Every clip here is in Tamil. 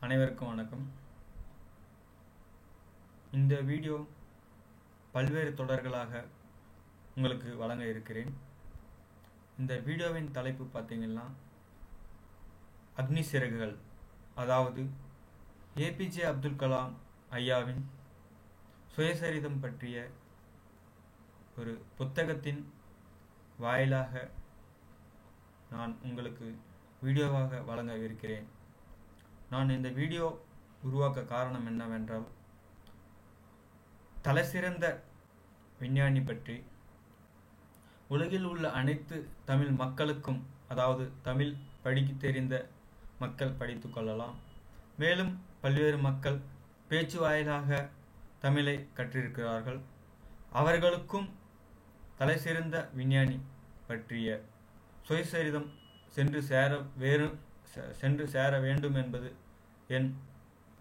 அனைவருக்கும் வணக்கம். இந்த வீடியோ பல்வேறு தொடர்களாக உங்களுக்கு வழங்க இருக்கிறேன். இந்த வீடியோவின் தலைப்பு பார்த்தீங்கன்னா அக்னி சிறகுகள், அதாவது ஏபிஜே அப்துல் கலாம் ஐயாவின் சுயசரிதம் பற்றிய ஒரு புத்தகத்தின் வாயிலாக நான் உங்களுக்கு வீடியோவாக வழங்க இருக்கிறேன். நான் இந்த வீடியோ உருவாக்க காரணம் என்னவென்றால், தலைசிறந்த விஞ்ஞானி பற்றி உலகில் உள்ள அனைத்து தமிழ் மக்களுக்கும், அதாவது தமிழ் படிக்க தெரிந்த மக்கள் படித்து கொள்ளலாம். மேலும் பல்வேறு மக்கள் பேச்சு வாயிலாக தமிழை கற்றிருக்கிறார்கள். அவர்களுக்கும் தலைசிறந்த விஞ்ஞானி பற்றிய சுயசரிதம் சென்று சேர வேண்டும் என்பது என்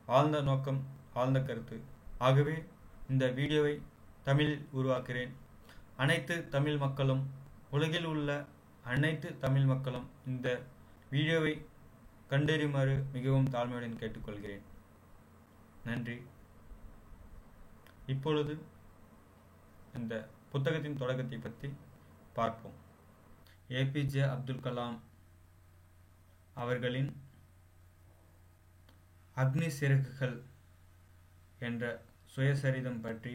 ஆழ்ந்த நோக்கம், ஆழ்ந்த கருத்து. ஆகவே இந்த வீடியோவை தமிழில் உருவாக்குகிறேன். அனைத்து தமிழ் மக்களும், உலகில் உள்ள அனைத்து தமிழ் மக்களும் இந்த வீடியோவை கண்டறியுமாறு மிகவும் தாழ்மையுடன் கேட்டுக்கொள்கிறேன். நன்றி. இப்பொழுது இந்த புத்தகத்தின் தொடக்கத்தை பற்றி பார்ப்போம். ஏபிஜே அப்துல் கலாம் அவர்களின் அக்னி சிறகுகள் என்ற சுயசரிதம் பற்றி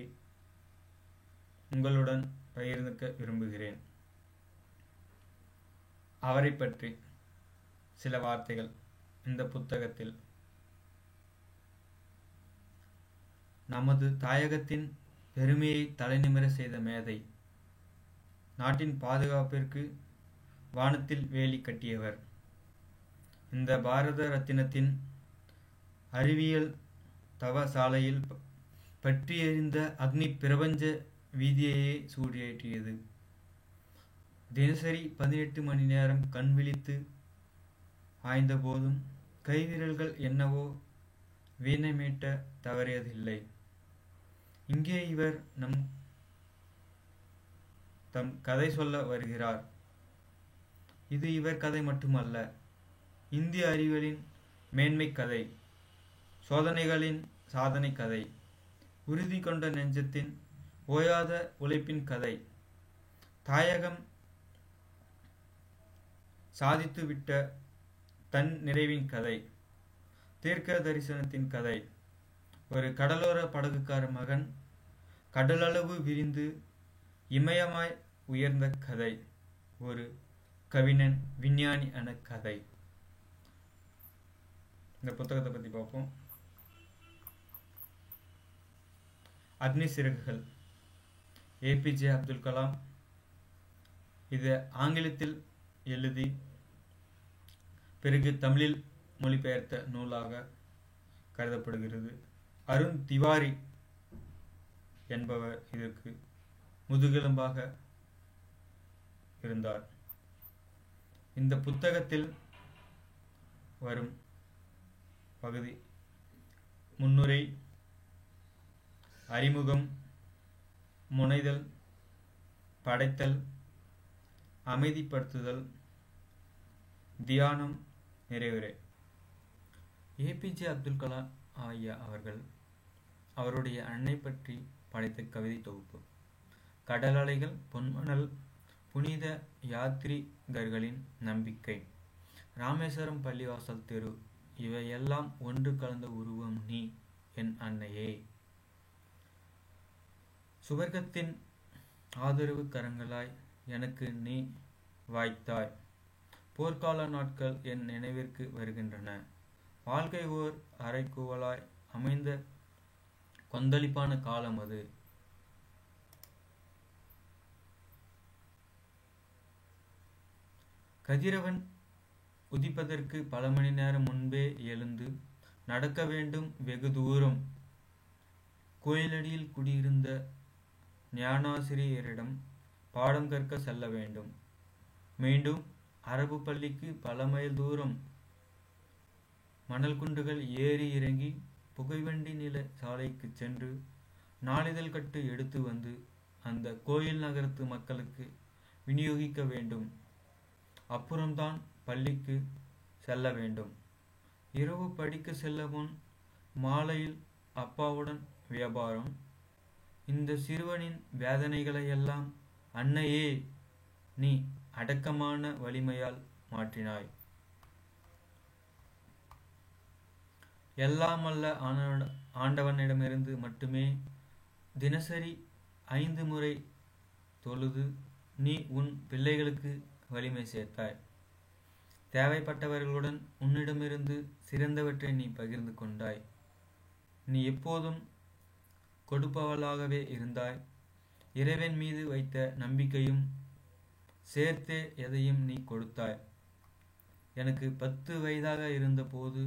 உங்களுடன் பகிர்ந்துக்க விரும்புகிறேன். அவரை பற்றி சில வார்த்தைகள் இந்த புத்தகத்தில். நமது தாயகத்தின் பெருமையை தலைநிமிர செய்த மேதை, நாட்டின் பாதுகாப்பிற்கு வானத்தில் வேலி கட்டியவர், இந்த பாரத ரத்தினத்தின் அறிவியல் தவசாலையில் பற்றி எறிந்த அக்னி பிரபஞ்ச வீதியையே சூடேற்றியது. தினசரி 18 மணி நேரம் கண் விழித்து ஆய்ந்த போதும் கைவிரல்கள் என்னவோ வீணை மீட்ட தவறியதில்லை. இங்கே இவர் தம் கதை சொல்ல வருகிறார். இது இவர் கதை மட்டுமல்ல, இந்திய அறிவியலின் மேன்மை கதை, சோதனைகளின் சாதனை கதை, உறுதி கொண்ட நெஞ்சத்தின் ஓயாத உழைப்பின் கதை, தாயகம் சாதித்துவிட்ட தன் நிறைவின் கதை, தீர்க்க தரிசனத்தின் கதை, ஒரு கடலோர படகுக்கார மகன் கடலளவு விரிந்து இமயமாய் உயர்ந்த கதை, ஒரு கவிஞன் விஞ்ஞானி என கதை. இந்த புத்தகத்தை பற்றி பார்ப்போம். அக்னி சிறகுகள், ஏபிஜே அப்துல் கலாம். இது ஆங்கிலத்தில் எழுதி பிறகு தமிழில் மொழிபெயர்த்த நூலாக கருதப்படுகிறது. அருண் திவாரி என்பவர் இதற்கு முதுகெலும்பாக இருந்தார். இந்த புத்தகத்தில் வரும் பகுதி: முன்னுரை, அறிமுகம், முனைதல், படைத்தல், அமைதிப்படுத்துதல், தியானம், நிறைவுரை. ஏபிஜே அப்துல் கலாம் ஐயா அவர்கள் அவருடைய அன்னை பற்றி படைத்த கவிதை தொகுப்பு. கடல் அலைகள், பொன்மணல், புனித யாத்ரீகர்களின் நம்பிக்கை, ராமேஸ்வரம் பள்ளிவாசல் தெரு, இவையெல்லாம் ஒன்று கலந்த உருவம் நீ என் அன்னையே. சுவர்க்கத்தின் ஆதரவு கரங்களாய் எனக்கு நீ வாய்த்தாய். போர்க்கால நாட்கள் என் நினைவிற்கு வருகின்றன. வாழ்க்கை ஓர் அரைக்கூவலாய் அமைந்த கொந்தளிப்பான காலம் அது. கதிரவன் உதிப்பதற்கு பல மணி நேரம் முன்பே எழுந்து நடக்க வேண்டும் வெகு தூரம். கோயிலடியில் குடியிருந்த ஞானாசிரியரிடம் பாடம் கற்க செல்ல வேண்டும். மீண்டும் அரபு பள்ளிக்கு பல மைல் தூரம். மணல் குண்டுகள் ஏறி இறங்கி புகைவண்டி நில சாலைக்கு சென்று நாளிதழ் கட்டு எடுத்து வந்து அந்த கோயில் நகரத்து மக்களுக்கு விநியோகிக்க வேண்டும். அப்புறம்தான் பள்ளிக்கு செல்ல வேண்டும். இரவு படிக்க செல்ல முன் மாலையில் அப்பாவுடன் வியாபாரம். இந்த சிறுவனின் வேதனைகளை எல்லாம் அன்னையே நீ அடக்கமான வலிமையால் மாற்றினாய். எல்லாமல்ல ஆண்டவனிடமிருந்து மட்டுமே தினசரி 5 முறை தொழுது நீ உன் பிள்ளைகளுக்கு வலிமை சேர்த்தாய். தேவைப்பட்டவர்களுடன் உன்னிடமிருந்து சிறந்தவற்றை நீ பகிர்ந்து கொண்டாய். நீ எப்போதும் கொடுப்பவளாகவே இருந்தாய். இறைவன் மீது வைத்த நம்பிக்கையும் சேர்த்தே எதையும் நீ கொடுத்தாய். எனக்கு 10 வயதாக இருந்தபோது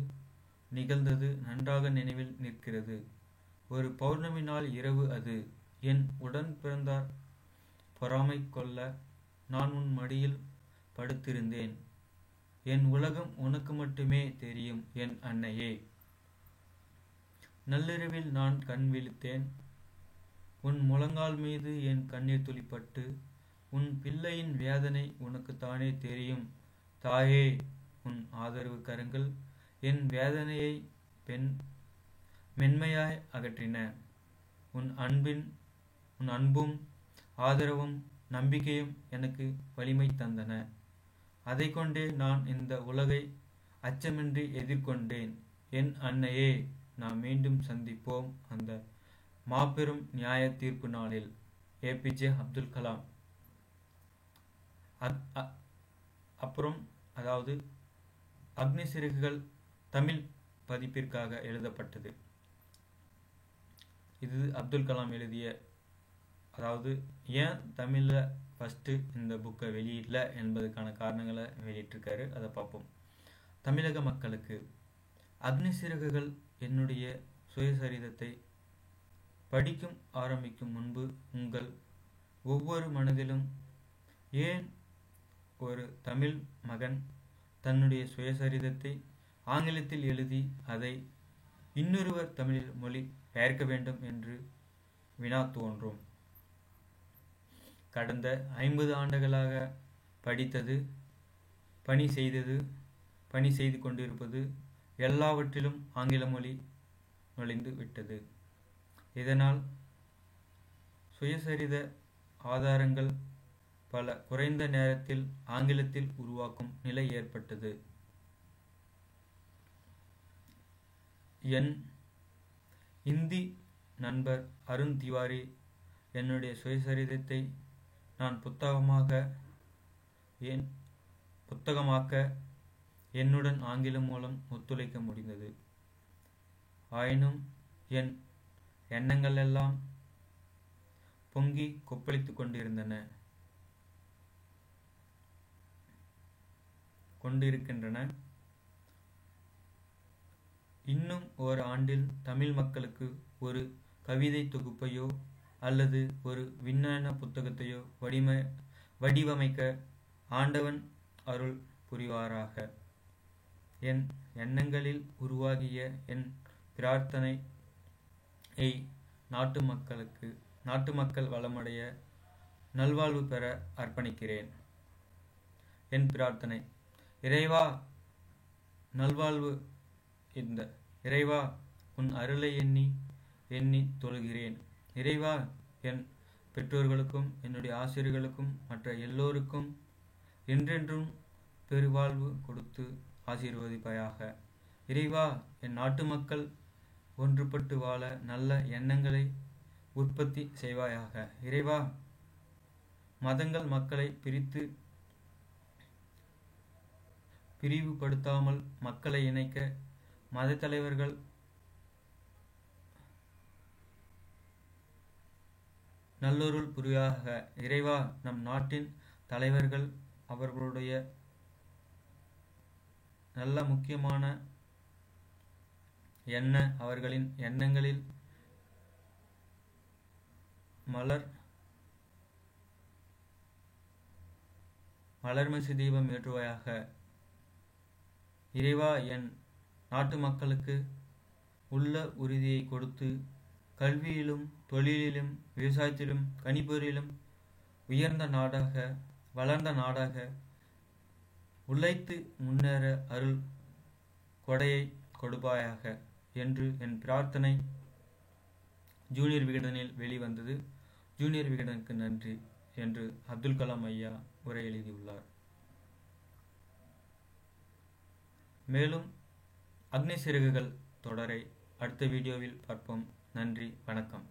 நிகழ்ந்தது நன்றாக நினைவில் நிற்கிறது. ஒரு பௌர்ணமி நாள் இரவு அது. என் உடன் பிறந்தார் பொறாமை கொள்ள நான் உன் மடியில் படுத்திருந்தேன். என் உலகம் உனக்கு மட்டுமே தெரியும் என் அன்னையே. நள்ளிரவில் நான் கண் விழித்தேன். உன் முழங்கால் மீது என் கண்ணீர் துளிப்பட்டு, உன் பிள்ளையின் வேதனை உனக்குத்தானே தெரியும் தாயே. உன் ஆதரவு கரங்கள் என் வேதனையை மென்மையாய் அகற்றின. உன் அன்பும் ஆதரவும் நம்பிக்கையும் எனக்கு வலிமை தந்தன. அதை கொண்டே நான் இந்த உலகை அச்சமின்றி எதிர்கொண்டேன். என் அன்னையே, நாம் மீண்டும் சந்திப்போம் அந்த மாபெரும் நியாய தீர்ப்பு நாளில். ஏபிஜே அப்துல் கலாம். அப்புறம் அதாவது அக்னி சிறகுகள் தமிழ் பதிப்பிற்காக எழுதப்பட்டது. இது அப்துல் கலாம் எழுதிய, அதாவது ஏன் தமிழில் ஃபஸ்ட்டு இந்த புக்கை வெளியிடல என்பதற்கான காரணங்களை வெளியிட்டிருக்காரு. அதை பார்ப்போம். தமிழக மக்களுக்கு அக்னி சிறகுகள் என்னுடைய சுயசரிதத்தை படிக்கும் ஆரம்பிக்கும் முன்பு உங்கள் ஒவ்வொரு மனதிலும் ஏன் ஒரு தமிழ் மகன் தன்னுடைய சுயசரிதத்தை ஆங்கிலத்தில் எழுதி அதை இன்னொருவர் தமிழில் மொழி பெயர்க்க வேண்டும் என்று வினா தோன்றும். கடந்த 50 ஆண்டுகளாக படித்தது, பணி செய்து கொண்டிருப்பது எல்லாவற்றிலும் ஆங்கில மொழி நுழைந்து விட்டது. இதனால் சுயசரித ஆதாரங்கள் பல குறைந்த நேரத்தில் ஆங்கிலத்தில் உருவாக்கும் நிலை ஏற்பட்டது. என் இந்தி நண்பர் அருண் திவாரி என்னுடைய சுயசரிதத்தை நான் புத்தகமாக்க என்னுடன் ஆங்கிலம் மூலம் ஒத்துழைக்க முடிந்தது. ஆயினும் என் எண்ணங்கள் எல்லாம் பொங்கி கொப்பளித்து கொண்டிருக்கின்றன. இன்னும் ஒரு ஆண்டில் தமிழ் மக்களுக்கு ஒரு கவிதை தொகுப்பையோ அல்லது ஒரு விஞ்ஞான புத்தகத்தையோ வடிவமைக்க ஆண்டவன் அருள் புரிவாராக. என் எண்ணங்களில் உருவாகிய என் பிரார்த்தனையை நாட்டு மக்கள் வளமடைய நல்வாழ்வு பெற அர்ப்பணிக்கிறேன். என் பிரார்த்தனை: இறைவா நல்வாழ்வு இறைவா உன் அருளை எண்ணி தொழுகிறேன். இறைவா என் பெற்றோர்களுக்கும் என்னுடைய ஆசிரியர்களுக்கும் மற்ற எல்லோருக்கும் என்றென்றும் பெருவாழ்வு கொடுத்து ஆசீர்வதிப்பாயாக. இறைவா என் நாட்டு மக்கள் ஒன்றுபட்டு வாழ நல்ல எண்ணங்களை உற்பத்தி செய்வாயாக. இறைவா மதங்கள் மக்களை பிரிவுபடுத்தாமல் மக்களை இணைக்க மத தலைவர்கள் நல்லொருள் புரியாக. இறைவா நம் நாட்டின் தலைவர்கள் அவர்களுடைய நல்ல முக்கியமான அவர்களின் எண்ணங்களில் மலர்மசி தீபம் ஏற்றுவாயாக. இறைவா என் நாட்டு மக்களுக்கு உள்ள உறுதியை கொடுத்து கல்வியிலும் தொழிலிலும் விவசாயத்திலும் கணிப்பொறியிலும் உயர்ந்த நாடாக வளர்ந்த நாடாக உழைத்து முன்னேற அருள் கொடையை கொடுப்பாயாக என்று என் பிரார்த்தனை ஜூனியர் விகடனில் வெளிவந்தது. ஜூனியர் விகடனுக்கு நன்றி என்று அப்துல் கலாம் ஐயா உரை எழுதியுள்ளார். மேலும் அக்னி சிறகுகள் தொடரை அடுத்த வீடியோவில் பார்ப்போம். நன்றி, வணக்கம்.